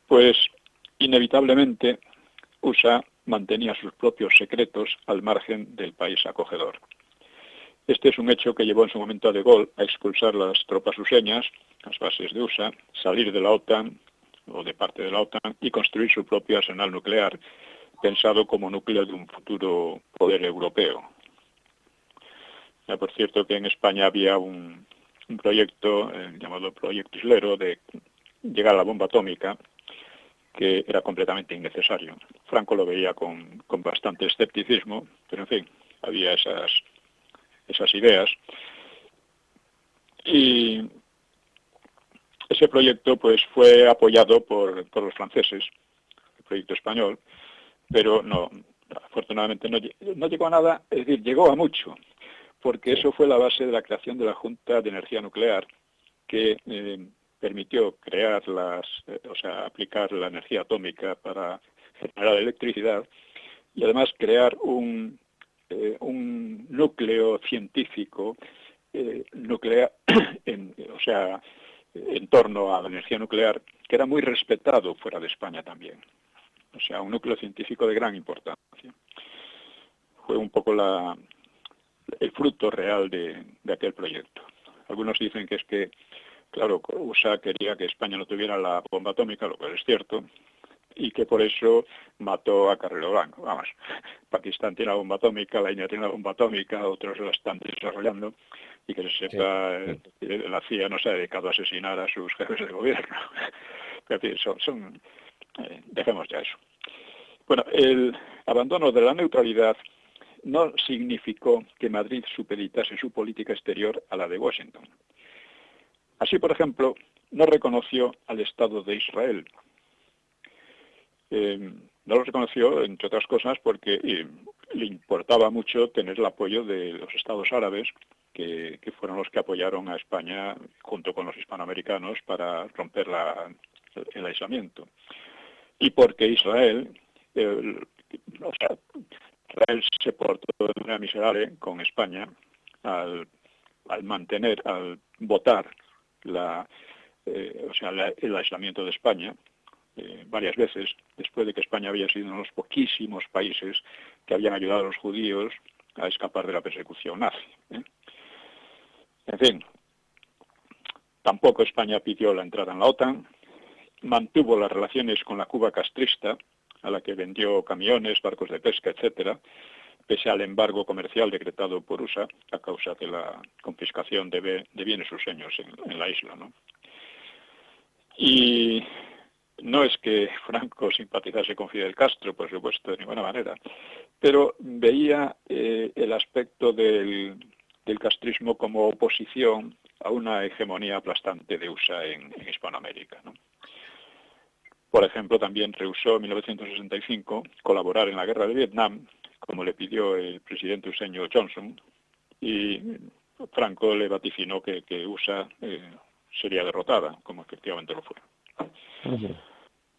pues inevitablemente USA mantenía sus propios secretos al margen del país acogedor. Este es un hecho que llevó en su momento a De Gaulle a expulsar las tropas useñas, las bases de USA, salir de la OTAN o de parte de la OTAN y construir su propio arsenal nuclear, pensado como núcleo de un futuro poder europeo. Ya, por cierto que en España había un proyecto llamado Proyecto Islero de llegar a la bomba atómica, que era completamente innecesario. Franco lo veía con bastante escepticismo, pero en fin, había esas ideas. Y ese proyecto pues fue apoyado por los franceses, el proyecto español, pero no, afortunadamente no llegó a nada, es decir, llegó a mucho, porque eso fue la base de la creación de la Junta de Energía Nuclear, que permitió crear aplicar la energía atómica para generar electricidad y además crear un núcleo científico nuclear, en torno a la energía nuclear, que era muy respetado fuera de España también. O sea, un núcleo científico de gran importancia. Fue un poco el fruto real de aquel proyecto. Algunos dicen que es que, claro, USA quería que España no tuviera la bomba atómica, lo cual es cierto, y que por eso mató a Carrero Blanco. Vamos, Pakistán tiene la bomba atómica, la India tiene la bomba atómica, otros la están desarrollando, y que se sepa, la CIA no se ha dedicado a asesinar a sus jefes de gobierno. En fin, dejemos ya eso. Bueno, el abandono de la neutralidad no significó que Madrid supeditase su política exterior a la de Washington. Así, por ejemplo, no reconoció al Estado de Israel. No lo reconoció, entre otras cosas, porque le importaba mucho tener el apoyo de los estados árabes, que fueron los que apoyaron a España junto con los hispanoamericanos para romper el aislamiento. Y porque Israel se portó de manera miserable con España al votar el aislamiento de España varias veces, después de que España había sido uno de los poquísimos países que habían ayudado a los judíos a escapar de la persecución nazi. En fin, tampoco España pidió la entrada en la OTAN, mantuvo las relaciones con la Cuba castrista, a la que vendió camiones, barcos de pesca, etcétera, pese al embargo comercial decretado por USA a causa de la confiscación de bienes useños en la isla, ¿no? Y no es que Franco simpatizase con Fidel Castro, por supuesto, de ninguna manera, pero veía el aspecto del castrismo como oposición a una hegemonía aplastante de USA en Hispanoamérica, ¿no? Por ejemplo, también rehusó en 1965 colaborar en la guerra de Vietnam, como le pidió el presidente useño Johnson, y Franco le vaticinó que USA sería derrotada, como efectivamente lo fue.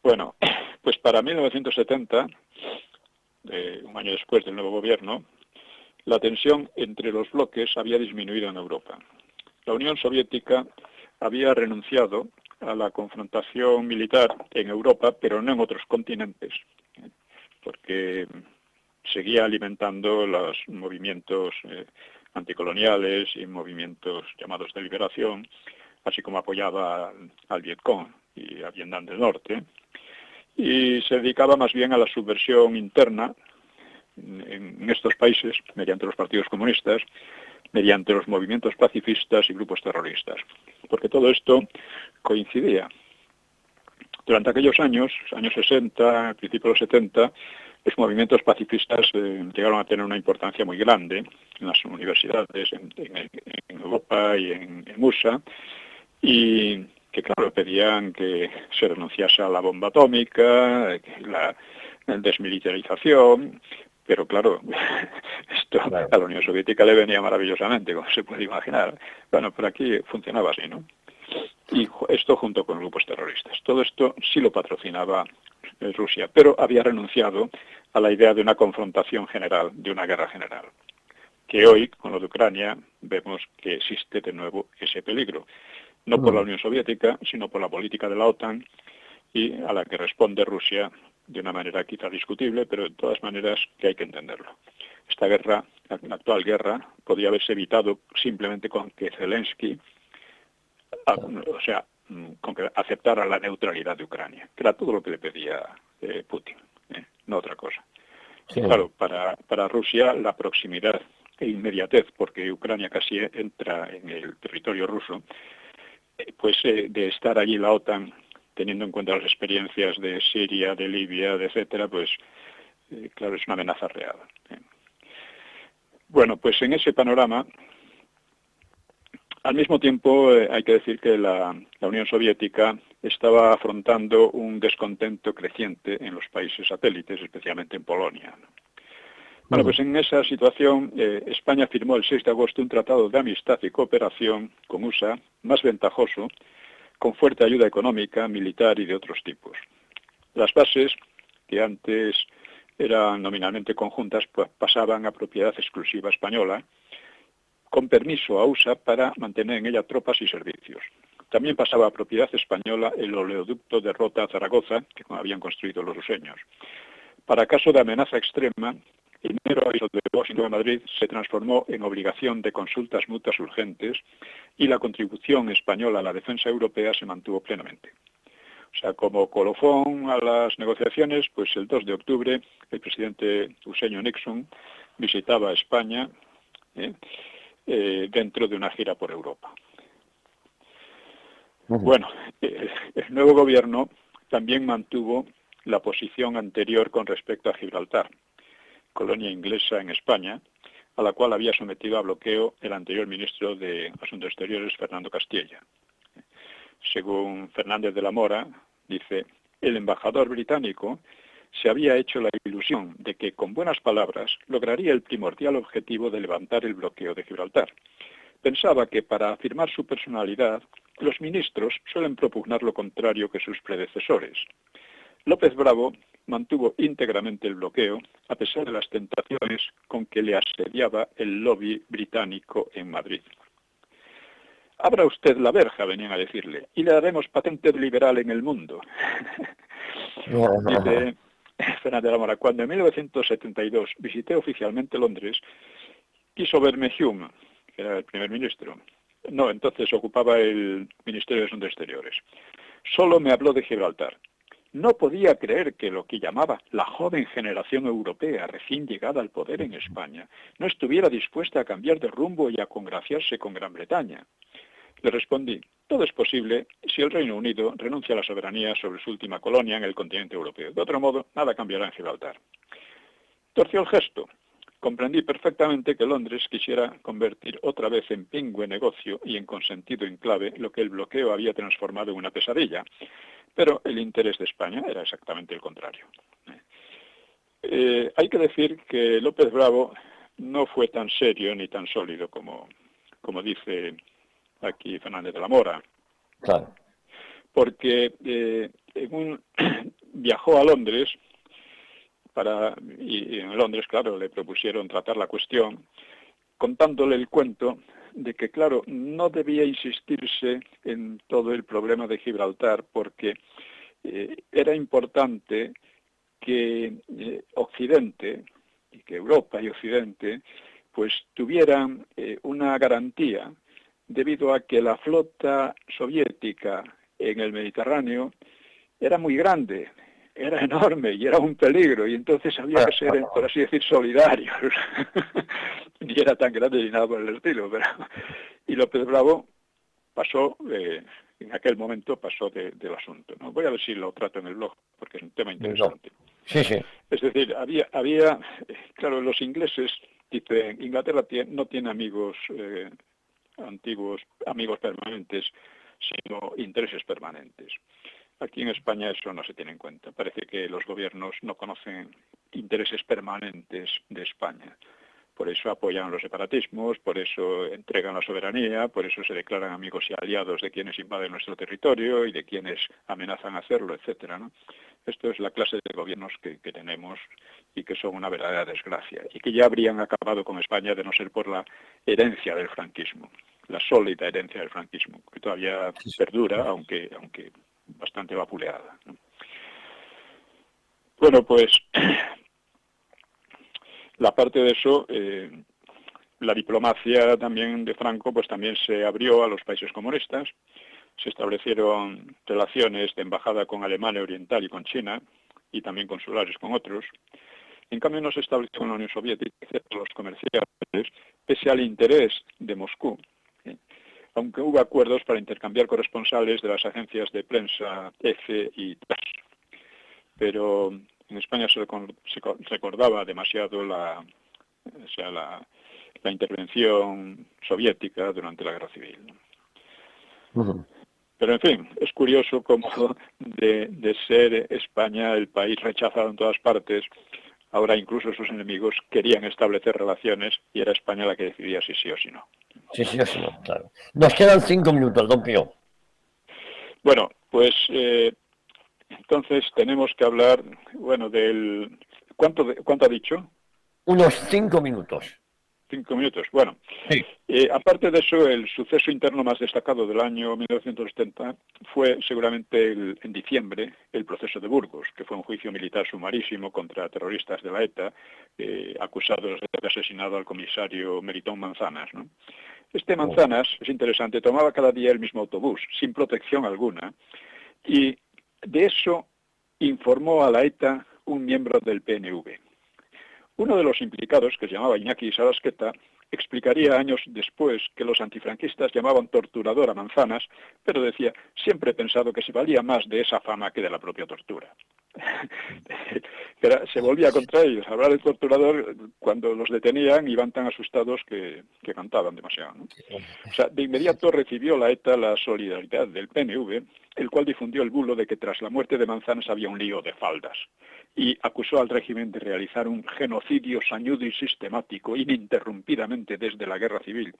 Bueno, pues para 1970, un año después del nuevo gobierno, la tensión entre los bloques había disminuido en Europa. La Unión Soviética había renunciado a la confrontación militar en Europa, pero no en otros continentes, porque seguía alimentando los movimientos anticoloniales y movimientos llamados de liberación, así como apoyaba al Vietcong y a Vietnam del Norte, y se dedicaba más bien a la subversión interna en estos países mediante los partidos comunistas, mediante los movimientos pacifistas y grupos terroristas, porque todo esto coincidía. Durante aquellos años 60, principios de los 70, los movimientos pacifistas llegaron a tener una importancia muy grande en las universidades en Europa y en USA, y que claro, pedían que se renunciase a la bomba atómica, la desmilitarización, pero claro, esto a la Unión Soviética le venía maravillosamente, como se puede imaginar. Bueno, pero aquí funcionaba así, ¿no? Y esto junto con grupos terroristas. Todo esto sí lo patrocinaba Rusia, pero había renunciado a la idea de una confrontación general, de una guerra general, que hoy, con lo de Ucrania, vemos que existe de nuevo ese peligro, no por la Unión Soviética, sino por la política de la OTAN, y a la que responde Rusia de una manera quizá discutible, pero de todas maneras que hay que entenderlo. Esta guerra, la actual guerra, podía haberse evitado simplemente con que Zelensky, o sea, con que aceptara la neutralidad de Ucrania, que era todo lo que le pedía Putin, no otra cosa. Sí. Claro, para Rusia la proximidad e inmediatez, porque Ucrania casi entra en el territorio ruso, pues de estar allí la OTAN, teniendo en cuenta las experiencias de Siria, de Libia, etcétera, pues claro, es una amenaza real. Bueno, pues en ese panorama, al mismo tiempo hay que decir que la Unión Soviética estaba afrontando un descontento creciente en los países satélites, especialmente en Polonia, ¿no? Bueno, pues en esa situación España firmó el 6 de agosto un tratado de amistad y cooperación con USA más ventajoso, con fuerte ayuda económica, militar y de otros tipos. Las bases, que antes eran nominalmente conjuntas, pues pasaban a propiedad exclusiva española, con permiso a USA para mantener en ella tropas y servicios. También pasaba a propiedad española el oleoducto de Rota a Zaragoza, que habían construido los ruseños. Para caso de amenaza extrema, el mero aviso de Washington a Madrid se transformó en obligación de consultas mutuas urgentes y la contribución española a la defensa europea se mantuvo plenamente. O sea, como colofón a las negociaciones, pues el 2 de octubre el presidente Eugenio Nixon visitaba España dentro de una gira por Europa. Bueno, el nuevo gobierno también mantuvo la posición anterior con respecto a Gibraltar, colonia inglesa en España, a la cual había sometido a bloqueo el anterior ministro de Asuntos Exteriores, Fernando Castilla. Según Fernández de la Mora, dice, el embajador británico se había hecho la ilusión de que con buenas palabras lograría el primordial objetivo de levantar el bloqueo de Gibraltar. Pensaba que para afirmar su personalidad, los ministros suelen propugnar lo contrario que sus predecesores. López Bravo mantuvo íntegramente el bloqueo, a pesar de las tentaciones con que le asediaba el lobby británico en Madrid. Abra usted la verja, venían a decirle, y le daremos patente liberal en el mundo. Dice Fernández de la Mora, cuando en 1972 visité oficialmente Londres, quiso verme Hume, que era el primer ministro. No, entonces ocupaba el Ministerio de Asuntos Exteriores. Solo me habló de Gibraltar. No podía creer que lo que llamaba la joven generación europea recién llegada al poder en España no estuviera dispuesta a cambiar de rumbo y a congraciarse con Gran Bretaña. Le respondí, todo es posible si el Reino Unido renuncia a la soberanía sobre su última colonia en el continente europeo. De otro modo, nada cambiará en Gibraltar. Torció el gesto. Comprendí perfectamente que Londres quisiera convertir otra vez en pingüe negocio y en consentido enclave lo que el bloqueo había transformado en una pesadilla. Pero el interés de España era exactamente el contrario. Hay que decir que López Bravo no fue tan serio ni tan sólido como dice aquí Fernández de la Mora. Claro. Porque viajó a Londres y en Londres, claro, le propusieron tratar la cuestión contándole el cuento de que, claro, no debía insistirse en todo el problema de Gibraltar porque era importante que Occidente, y que Europa y Occidente, pues tuvieran una garantía debido a que la flota soviética en el Mediterráneo era muy grande, era enorme y era un peligro, y entonces había que ser, por así decir, solidarios. Ni era tan grande ni nada por el estilo, pero... Y López Bravo pasó, en aquel momento pasó del asunto, ¿no? Voy a ver si lo trato en el blog, porque es un tema interesante. Sí, sí. Es decir, había claro, los ingleses dicen, Inglaterra no tiene amigos antiguos, amigos permanentes, sino intereses permanentes. Aquí en España eso no se tiene en cuenta. Parece que los gobiernos no conocen intereses permanentes de España. por eso apoyan los separatismos, por eso entregan la soberanía, por eso se declaran amigos y aliados de quienes invaden nuestro territorio y de quienes amenazan hacerlo, etcétera, ¿no? Esto es la clase de gobiernos que tenemos y que son una verdadera desgracia y que ya habrían acabado con España de no ser por la herencia del franquismo, la sólida herencia del franquismo, que todavía perdura, aunque bastante vapuleada, ¿no? Bueno, pues la parte de eso, la diplomacia también de Franco pues también se abrió a los países comunistas, se establecieron relaciones de embajada con Alemania Oriental y con China, y también consulares con otros. En cambio no se estableció con la Unión Soviética, excepto los comerciales, pese al interés de Moscú, aunque hubo acuerdos para intercambiar corresponsales de las agencias de prensa EFE y TASS. Pero en España se recordaba demasiado la intervención soviética durante la Guerra Civil. Pero en fin, es curioso cómo de ser España el país rechazado en todas partes, ahora incluso sus enemigos querían establecer relaciones y era España la que decidía si sí o si no. Sí, sí o si no, claro. Nos quedan 5 minutos, don Pío. Bueno, pues entonces tenemos que hablar, bueno, del... ¿Cuánto ha dicho? Unos 5 minutos. 5 minutos. Bueno, sí. Aparte de eso, el suceso interno más destacado del año 1970 fue seguramente en diciembre el proceso de Burgos, que fue un juicio militar sumarísimo contra terroristas de la ETA, acusados de haber asesinado al comisario Melitón Manzanas, ¿no? Este Manzanas, es interesante, tomaba cada día el mismo autobús, sin protección alguna, y de eso informó a la ETA un miembro del PNV. Uno de los implicados, que se llamaba Iñaki Sarasqueta, explicaría años después que los antifranquistas llamaban torturador a Manzanas, pero decía, siempre he pensado que se valía más de esa fama que de la propia tortura. Pero se volvía contra ellos. Hablar del torturador, cuando los detenían, iban tan asustados que cantaban demasiado, ¿no? O sea, de inmediato recibió la ETA la solidaridad del PNV, el cual difundió el bulo de que tras la muerte de Manzanas había un lío de faldas, y acusó al régimen de realizar un genocidio sañudo y sistemático, ininterrumpidamente desde la Guerra Civil.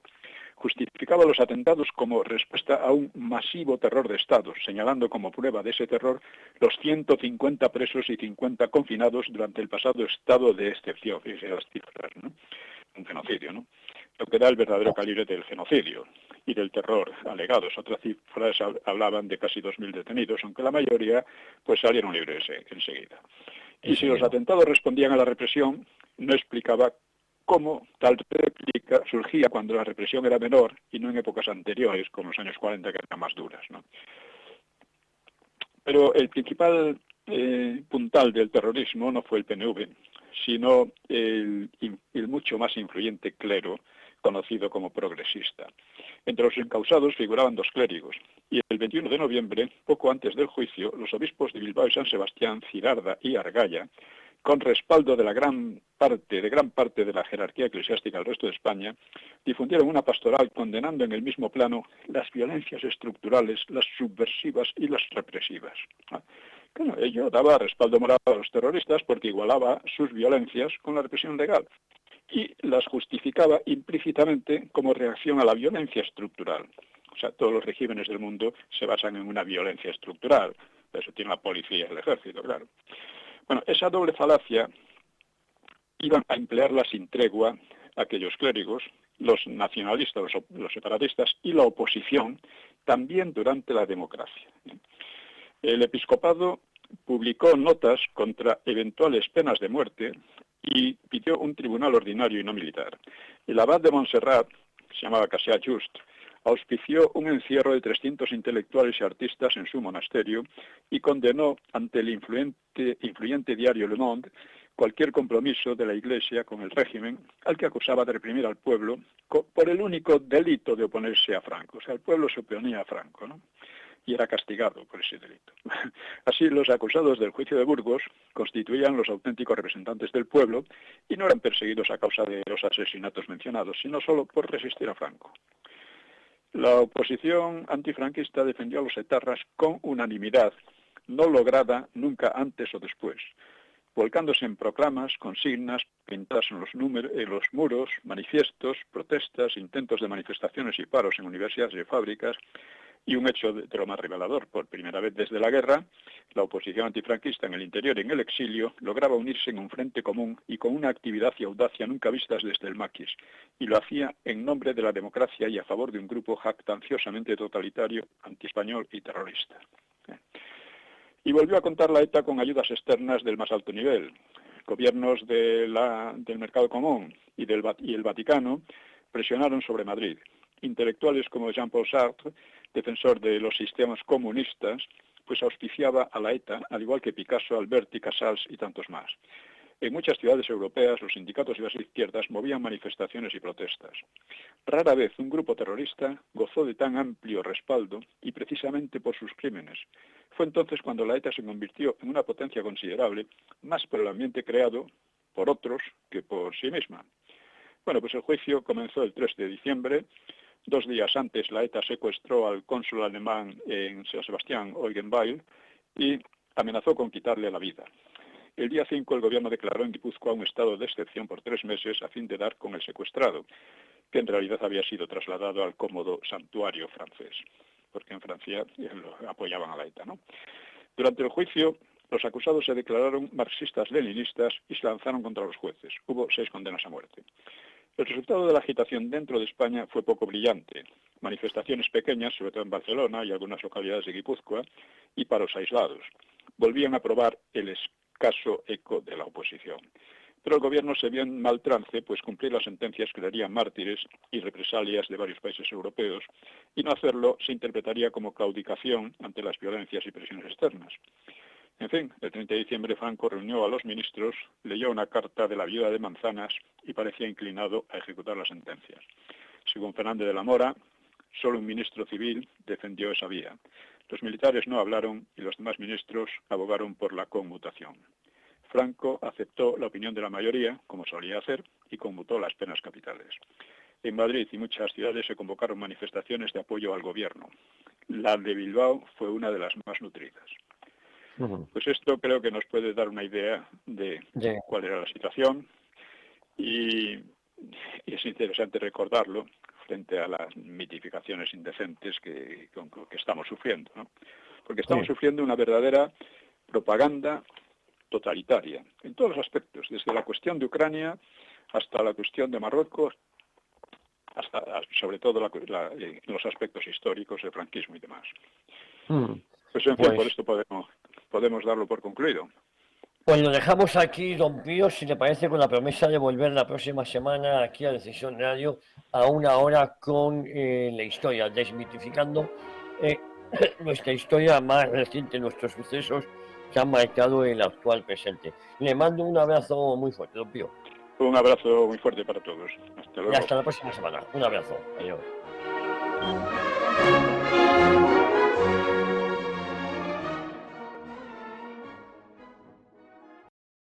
Justificaba los atentados como respuesta a un masivo terror de Estado, señalando como prueba de ese terror los 150 presos y 50 confinados durante el pasado estado de excepción. Fíjense las cifras, ¿no? Un genocidio, ¿no? Lo que da el verdadero calibre del genocidio y del terror alegados. Otras cifras hablaban de casi 2.000 detenidos, aunque la mayoría pues salieron libres enseguida. Y si los atentados respondían a la represión, no explicaba cómo tal réplica surgía cuando la represión era menor y no en épocas anteriores, como los años 40, que eran más duras, ¿no? Pero el principal puntal del terrorismo no fue el PNV, sino el mucho más influyente clero, conocido como progresista. Entre los encausados figuraban 2 clérigos, y el 21 de noviembre, poco antes del juicio, los obispos de Bilbao y San Sebastián, Cirarda y Argaya, con respaldo de gran parte de la jerarquía eclesiástica del resto de España, difundieron una pastoral condenando en el mismo plano las violencias estructurales, las subversivas y las represivas. Bueno, ello daba respaldo moral a los terroristas porque igualaba sus violencias con la represión legal y las justificaba implícitamente como reacción a la violencia estructural. O sea, todos los regímenes del mundo se basan en una violencia estructural. Eso tiene la policía y el ejército, claro. Bueno, esa doble falacia iban a emplearla sin tregua aquellos clérigos, los nacionalistas, los separatistas y la oposición, también durante la democracia. El episcopado publicó notas contra eventuales penas de muerte y pidió un tribunal ordinario y no militar. El abad de Montserrat, que se llamaba Cassià Just, auspició un encierro de 300 intelectuales y artistas en su monasterio y condenó ante el influyente diario Le Monde cualquier compromiso de la Iglesia con el régimen, al que acusaba de reprimir al pueblo por el único delito de oponerse a Franco. O sea, el pueblo se oponía a Franco, ¿no? Y era castigado por ese delito. Así, los acusados del juicio de Burgos constituían los auténticos representantes del pueblo y no eran perseguidos a causa de los asesinatos mencionados, sino solo por resistir a Franco. La oposición antifranquista defendió a los etarras con unanimidad, no lograda nunca antes o después, volcándose en proclamas, consignas, pintadas en los muros, manifiestos, protestas, intentos de manifestaciones y paros en universidades y fábricas, y un hecho de lo más revelador: por primera vez desde la guerra, la oposición antifranquista en el interior y en el exilio lograba unirse en un frente común y con una actividad y audacia nunca vistas desde el maquis, y lo hacía en nombre de la democracia y a favor de un grupo jactanciosamente totalitario, antiespañol y terrorista. Y volvió a contar la ETA con ayudas externas del más alto nivel. Gobiernos del Mercado Común y el Vaticano presionaron sobre Madrid. Intelectuales como Jean-Paul Sartre, defensor de los sistemas comunistas, pues auspiciaba a la ETA, al igual que Picasso, Alberti, Casals y tantos más. En muchas ciudades europeas, los sindicatos y las izquierdas movían manifestaciones y protestas. Rara vez un grupo terrorista gozó de tan amplio respaldo, y precisamente por sus crímenes. Fue entonces cuando la ETA se convirtió en una potencia considerable, más por el ambiente creado por otros que por sí misma. Bueno, pues el juicio comenzó el 3 de diciembre. 2 días antes, la ETA secuestró al cónsul alemán en San Sebastián, Eugen Weil, y amenazó con quitarle la vida. El día 5, el gobierno declaró en Guipúzcoa un estado de excepción por 3 meses a fin de dar con el secuestrado, que en realidad había sido trasladado al cómodo santuario francés, porque en Francia lo apoyaban a la ETA, ¿no? Durante el juicio, los acusados se declararon marxistas-leninistas y se lanzaron contra los jueces. Hubo 6 condenas a muerte. El resultado de la agitación dentro de España fue poco brillante. Manifestaciones pequeñas, sobre todo en Barcelona y algunas localidades de Guipúzcoa, y paros aislados. Volvían a probar el escaso eco de la oposición. Pero el gobierno se vio en mal trance, pues cumplir las sentencias crearía mártires y represalias de varios países europeos, y no hacerlo se interpretaría como claudicación ante las violencias y presiones externas. En fin, el 30 de diciembre Franco reunió a los ministros, leyó una carta de la viuda de Manzanas y parecía inclinado a ejecutar las sentencias. Según Fernández de la Mora, solo un ministro civil defendió esa vía. Los militares no hablaron y los demás ministros abogaron por la conmutación. Franco aceptó la opinión de la mayoría, como solía hacer, y conmutó las penas capitales. En Madrid y muchas ciudades se convocaron manifestaciones de apoyo al gobierno. La de Bilbao fue una de las más nutridas. Pues esto creo que nos puede dar una idea de cuál era la situación, y es interesante recordarlo frente a las mitificaciones indecentes que estamos sufriendo, ¿no? Porque estamos sufriendo una verdadera propaganda totalitaria, en todos los aspectos, desde la cuestión de Ucrania hasta la cuestión de Marruecos, hasta sobre todo los aspectos históricos del franquismo y demás. Pues en fin, por esto podemos darlo por concluido. Pues lo dejamos aquí, don Pío, si le parece, con la promesa de volver la próxima semana aquí a Decisión Radio a 1 hora con la historia, desmitificando nuestra historia más reciente, nuestros sucesos que han marcado el actual presente. Le mando un abrazo muy fuerte, don Pío. Un abrazo muy fuerte para todos. Hasta luego. Y hasta la próxima semana. Un abrazo. Adiós.